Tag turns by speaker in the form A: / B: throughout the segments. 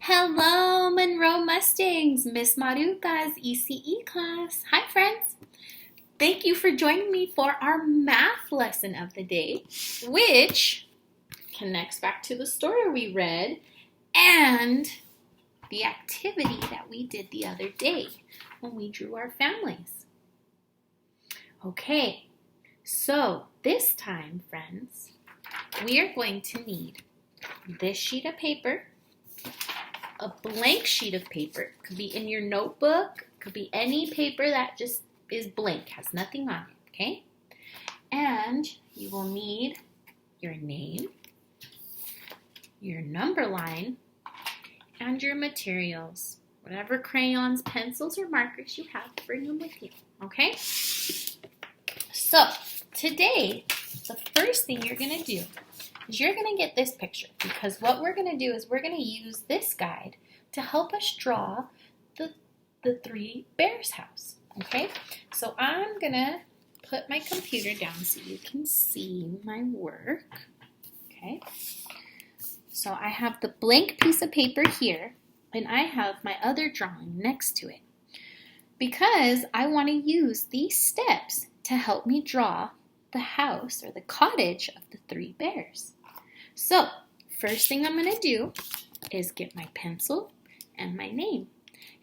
A: Hello, Monroe Mustangs, Miss Maruka's ECE class. Hi, friends. Thank you for joining me for our math lesson of the day, which connects back to the story we read and the activity that we did the other day when we drew our families. Okay, so this time, friends, we are going to need this sheet of paper, a blank sheet of paper. Could be in your notebook, could be any paper that just is blank, has nothing on it, okay? And you will need your name, your number line, and your materials. Whatever crayons, pencils, or markers you have, bring them with you, okay? So, today, the first thing you're going to do is you're going to get this picture, because what we're going to do is we're going to use this guide to help us draw the three bears house, okay? So I'm going to put my computer down so you can see my work, okay? So I have the blank piece of paper here, and I have my other drawing next to it, because I want to use these steps to help me draw the house or the cottage of the three bears. So, first thing I'm going to do is get my pencil and my name.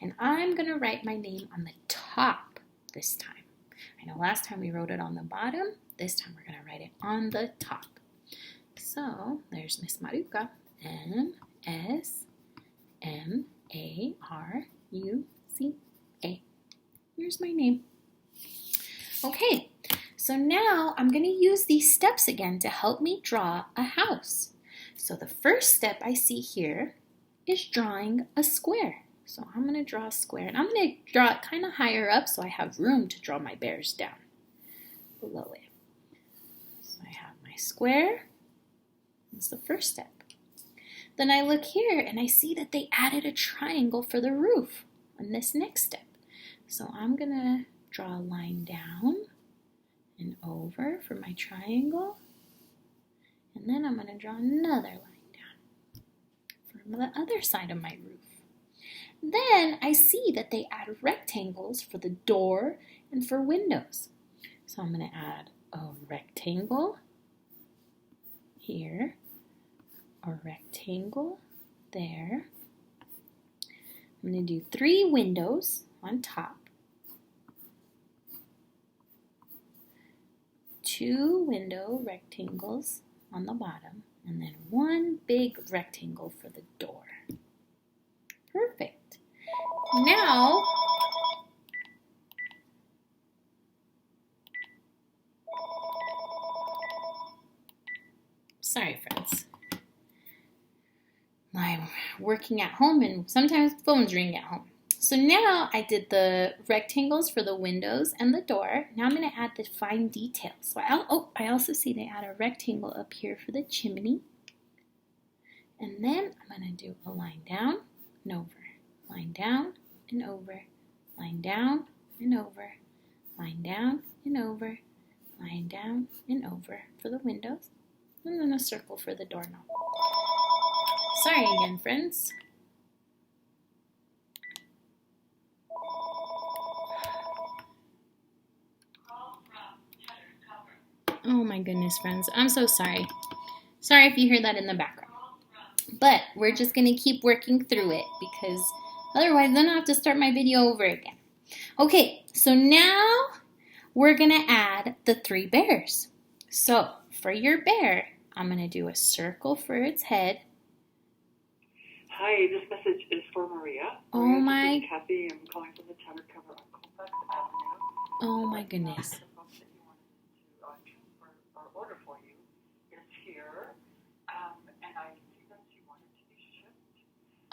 A: And I'm going to write my name on the top this time. I know last time we wrote it on the bottom. This time we're going to write it on the top. So, there's Miss Maruka. M-S-M-A-R-U-C-A. Here's my name. Okay. So now I'm going to use these steps again to help me draw a house. So the first step I see here is drawing a square. So I'm going to draw a square, and I'm going to draw it kind of higher up so I have room to draw my bears down below it. So I have my square. That's the first step. Then I look here and I see that they added a triangle for the roof on this next step. So I'm going to draw a line down and over for my triangle, and then I'm going to draw another line down from the other side of my roof. Then I see that they add rectangles for the door and for windows. So I'm going to add a rectangle here, a rectangle there. I'm going to do 3 windows on top, 2 window rectangles on the bottom, and then 1 big rectangle for the door. Perfect. Now, sorry friends, I'm working at home and sometimes phones ring at home. So now I did the rectangles for the windows and the door. Now I'm going to add the fine details. So I also see they add a rectangle up here for the chimney. And then I'm going to do a line down and over, line down and over, line down and over, line down and over, line down and over for the windows, and then a circle for the doorknob. Sorry again, friends. Oh my goodness, friends. I'm so sorry. Sorry if you hear that in the background. But we're just going to keep working through it, because otherwise then I'll have to start my video over again. Okay, so now we're going to add the 3 bears. So for your bear, I'm going to do a circle for its head.
B: Hi, this message is for Maria.
A: Oh my.
B: This is Kathy. I'm calling from the Tower Cover on Colfax Avenue.
A: Oh my goodness.
B: The box that you wanted to transfer or order for you is here, and I see that you wanted to be shipped.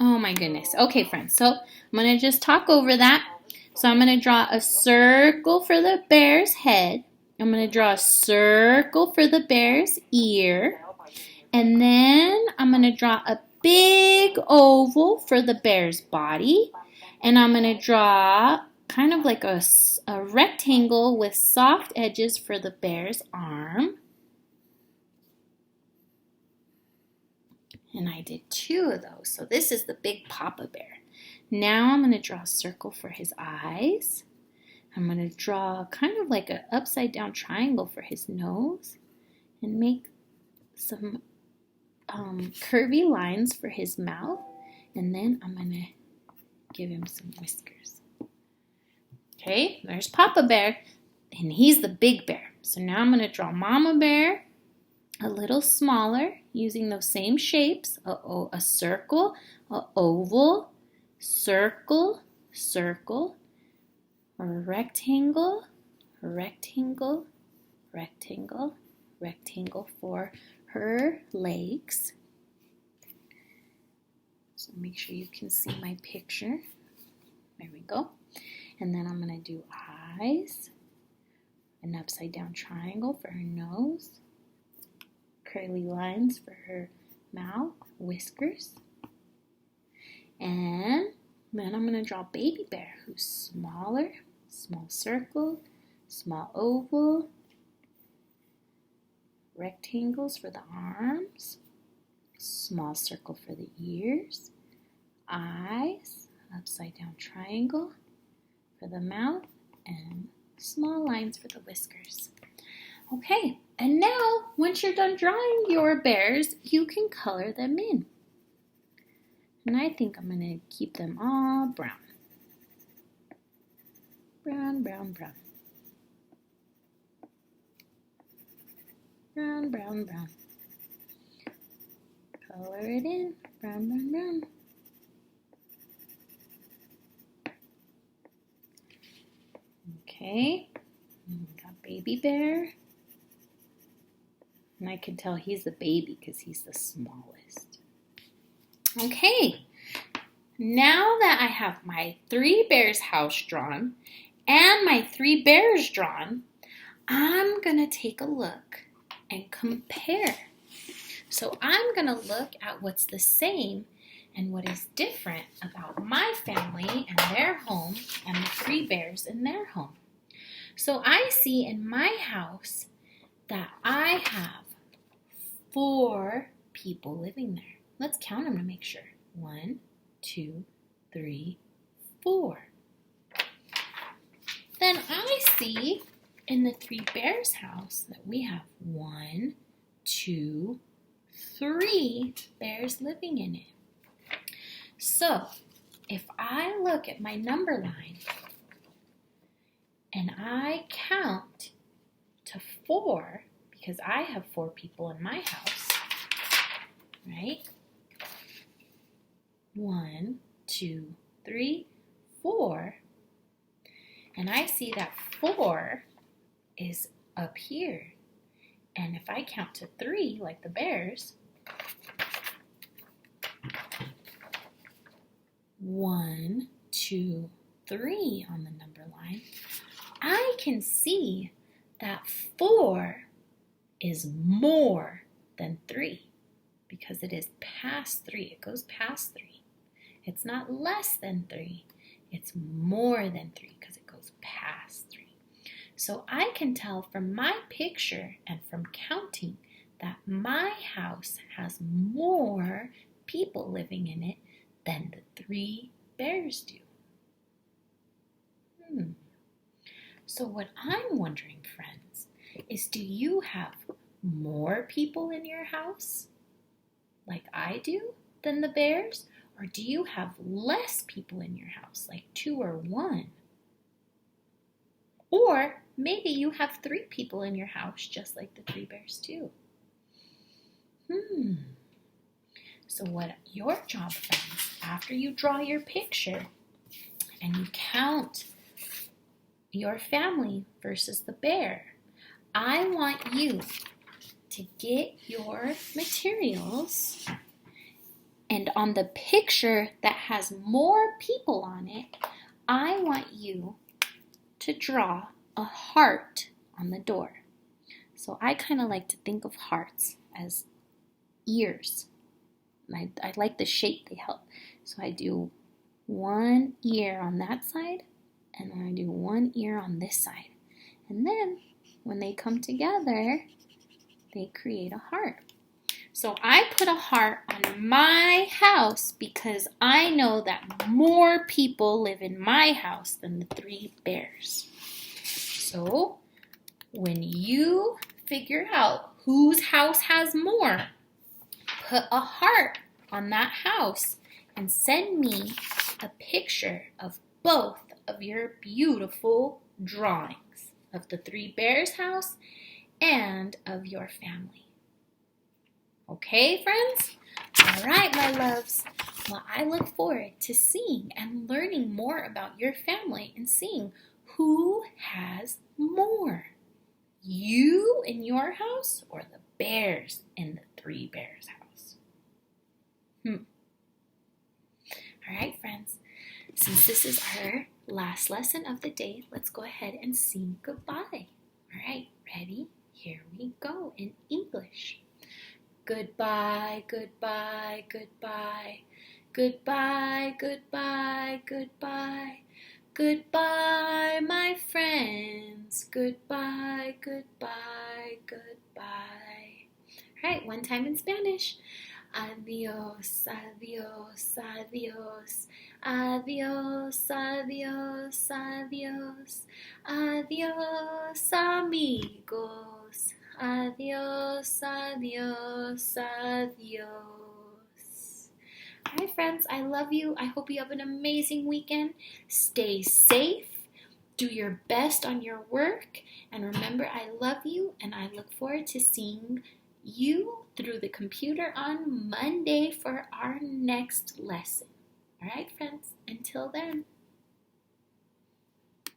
A: Oh my goodness. Okay, friends. So I'm going to just talk over that. So I'm going to draw a circle for the bear's head. I'm going to draw a circle for the bear's ear. And then I'm going to draw a big oval for the bear's body. And I'm going to draw kind of like a rectangle with soft edges for the bear's arm. And I did 2 of those. So this is the big Papa Bear. Now I'm going to draw a circle for his eyes. I'm going to draw kind of like an upside down triangle for his nose. And make some curvy lines for his mouth. And then I'm going to give him some whiskers. Okay, there's Papa Bear. And he's the big bear. So now I'm going to draw Mama Bear a little smaller using those same shapes. A circle, an oval, circle, circle, a rectangle, rectangle, rectangle, rectangle for her legs. So make sure you can see my picture. There we go. And then I'm going to do eyes, an upside down triangle for her nose, curly lines for her mouth, whiskers. And then I'm going to draw Baby Bear, who's smaller, small circle, small oval, rectangles for the arms, small circle for the ears, eyes, upside down triangle for the mouth, and small lines for the whiskers. Okay, and now once you're done drawing your bears, you can color them in. And I think I'm going to keep them all brown. Brown, brown, brown. Brown, brown, brown. Color it in. Brown, brown, brown. Okay, we got Baby Bear. And I can tell he's the baby because he's the smallest. Okay, now that I have my 3 bears house drawn and my 3 bears drawn, I'm going to take a look and compare. So I'm going to look at what's the same and what is different about my family and their home and the 3 bears in their home. So I see in my house that I have 4 people living there. Let's count them to make sure. 1, 2, 3, 4. Then I see in the 3 bears house that we have 1, 2, 3 bears living in it. So if I look at my number line and I count to 4, because I have 4 people in my house, right? 1, 2, 3, 4. And I see that 4 is up here. And if I count to 3, like the bears, 1, 2, 3 on the number line, I can see that 4 is more than 3 because it is past 3. It goes past 3. It's not less than 3. It's more than 3 because it goes past 3. So I can tell from my picture and from counting that my house has more people living in it than the 3 bears do. So what I'm wondering, friends, is do you have more people in your house, like I do, than the bears? Or do you have less people in your house, like 2 or 1? Or maybe you have 3 people in your house, just like the 3 bears do. So what your job, friends, after you draw your picture and you count your family versus the bear, I want you to get your materials, and on the picture that has more people on it, I want you to draw a heart on the door. So I kind of like to think of hearts as ears. I like the shape they help. So I do 1 ear on that side, and then I do 1 ear on this side. And then when they come together, they create a heart. So I put a heart on my house because I know that more people live in my house than the 3 bears. So when you figure out whose house has more, put a heart on that house and send me a picture of both of your beautiful drawings of the 3 bears' house and of your family. Okay, friends? All right, my loves. Well, I look forward to seeing and learning more about your family and seeing who has more. You in your house or the bears in the 3 bears' house? All right, friends. Since this is our last lesson of the day, let's go ahead and sing goodbye. All right, ready? Here we go in English. Goodbye, goodbye, goodbye. Goodbye, goodbye, goodbye. Goodbye, my friends. Goodbye, goodbye, goodbye. All right, one time in Spanish. Adios, adios, adios. Adios, adios, adios. Adios, amigos. Adios, adios, adios. All right, friends, I love you. I hope you have an amazing weekend. Stay safe. Do your best on your work. And remember, I love you, and I look forward to seeing you through the computer on Monday for our next lesson. All right, friends, until then.